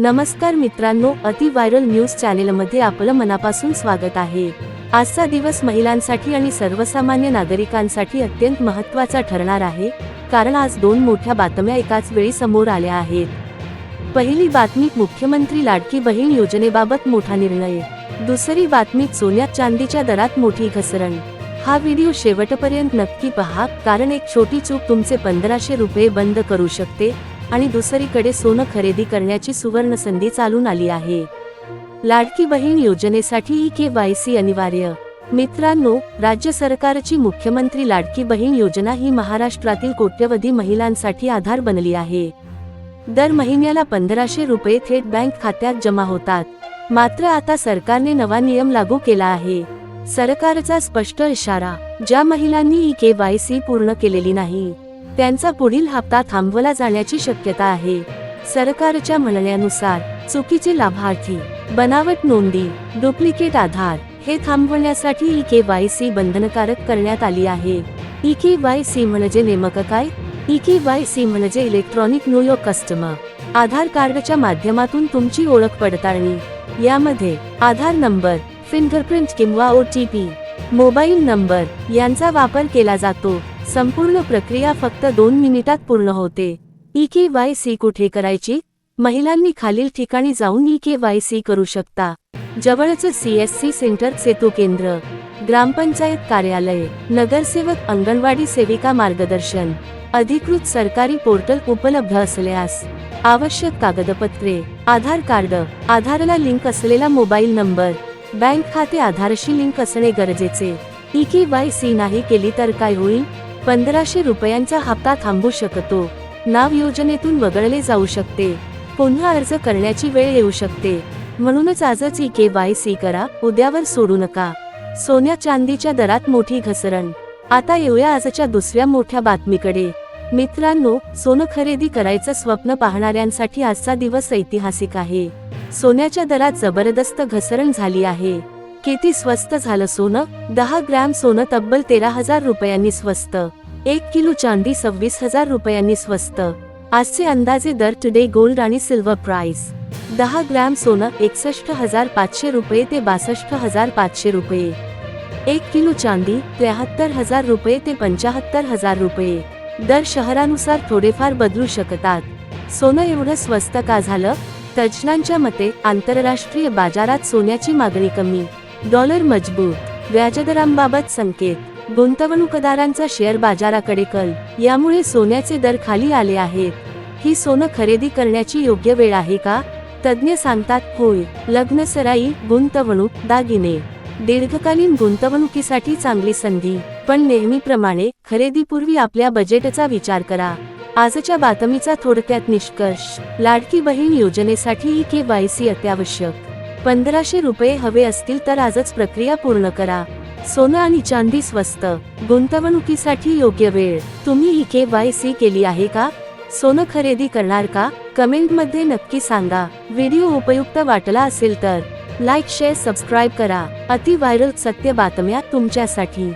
नमस्कार मित्रांनो, अति व्हायरल न्यूज चॅनेलमध्ये आपलं मनापासून स्वागत आहे। आजचा दिवस महिलांसाठी आणि सर्वसामान्य नागरिकांसाठी अत्यंत महत्त्वाचा ठरणार आहे, कारण आज दोन मोठ्या बातम्या एकाच वेळी समोर आल्या आहेत। पहिली बातमी, मुख्यमंत्री लाडकी बहीण योजनेबाबत मोठा निर्णय। दुसरी बातमी, सोन्यात चांदीच्या दरात मोठी घसरण। हा व्हिडिओ शेवटपर्यंत नक्की पहा, कारण एक छोटी चूक तुमचे 1500 रुपये बंद करू शकते आणि दुसरीकडे सोनं खरेदी करण्याची सुवर्ण संधी चालून आली आहे। लाडकी बहीण योजनेसाठी ई-KYC अनिवार्य। मित्रांनो, राज्य सरकारची मुख्यमंत्री लाडकी बहीण योजना ही महाराष्ट्रातील कोट्यवधी महिलांसाठी आधार बनली आहे। दर महिन्याला 1500 रुपये थेट बँक खात्यात जमा होतात। मात्र आता सरकारने नवा नियम लागू केला आहे। सरकारचा स्पष्ट इशारा, ज्या महिलांनी ई-KYC पूर्ण केलेली नाही त्यांचा पुढील हप्ता थांबवला जाण्याची शक्यता आहे। सरकारच्या म्हणण्यानुसार चुकीचे लाभार्थी, बनावट नोंदी, डुप्लिकेट आधार हे थांबवण्यासाठी ई-KYC बंधनकारक करण्यात आली आहे। ई-KYC म्हणजे नेमकं काय? ई-KYC म्हणजे इलेक्ट्रॉनिक नो योर कस्टमर। आधार कार्डच्या माध्यमातून तुमची ओळख पडताळणी। यामध्ये आधार नंबर, फिंगरप्रिंट किंवा OTP, मोबाईल नंबर यांचा वापर केला जातो। संपूर्ण प्रक्रिया फक्त 2 मिनिटात पूर्ण होते। ई-KYC कुठे करायची? महिलांनी खालील ठिकाणी जाऊन ई-KYC करू शकता। जवळचं CSC सेंटर, सेतू केंद्र, ग्रामपंचायत कार्यालय, नगरसेवक, अंगणवाडी सेविका मार्गदर्शन, अधिकृत सरकारी पोर्टल उपलब्ध असल्यास। आवश्यक कागदपत्रे, आधार कार्ड, आधारला लिंक असलेला मोबाईल नंबर, बँक खाते आधारशी लिंक असणे गरजेचे। ई-KYC नाही केली तर काय होईल? 1500 रुपयांचा हप्ता थांबू शकतो। नाव योजनेतून वगळले जाऊ शकते। पुन्हा अर्ज करण्याची वेळ येऊ शकते। म्हणूनच आजच ई-KYC करा, उद्यावर सोडू नका। सोन्या चांदीच्या दरात मोठी घसरण। आता येऊया आजच्या दुसऱ्या मोठ्या बातमीकडे। मित्रांनो, सोनं खरेदी करायचं स्वप्न पाहणाऱ्यांसाठी आजचा दिवस ऐतिहासिक आहे। सोन्याच्या दरात जबरदस्त घसरण झाली आहे। किती स्वस्त झालं सोनं? 10 ग्रॅम सोनं तब्बल 13,000 रुपयांनी स्वस्त। 1 किलो चांदी 26,000 रुपयांनी स्वस्त। आजचे अंदाजे दर टुडे गोल्ड आणि सिल्वर प्राइस। 10 ग्रॅम सोनं 61,500 रुपये ते 62,500 रुपये। 1 किलो चांदी 73,000 रुपये ते 75,000 रुपये। दर शहरानुसार थोडेफार बदलू शकतात। सोनं एवढं स्वस्त का झालं? तज्ज्ञांच्या मते, आंतरराष्ट्रीय बाजारात सोन्याची मागणी कमी, डॉलर मजबूत, व्याजदरांबाबत संकेत, गुंतवणूकदारांचा शेअर बाजाराकडे कल यामुळे सोन्याचे दर खाली आले आहेत। ही सोनं खरेदी करण्याची योग्य वेळ आहे का? तज्ज्ञ सांगतात होय। लग्नसराई, गुंतवणूक, दागिने, दीर्घकालीन गुंतवणुकीसाठी चांगली संधी, पण नेहमीप्रमाणे खरेदीपूर्वी आपल्या बजेटचा विचार करा। आजच्या बातमीचा थोडक्यात निष्कर्ष, लाडकी बहीण योजनेसाठी ई-KYC अत्यावश्यक। 1500 रुपये हवे असतील तर आजच प्रक्रिया पूर्ण करा। सोनं आणि चांदी स्वस्त, गुंतवणुकीसाठी योग्य वेळ। तुम्ही ई-KYC केली आहे का? सोनं खरेदी करणार का? कमेंटमध्ये नक्की सांगा। व्हिडिओ उपयुक्त वाटला असेल तर लाईक, शेअर, सबस्क्राईब करा। अति व्हायरल सत्य बातम्या तुमच्यासाठी।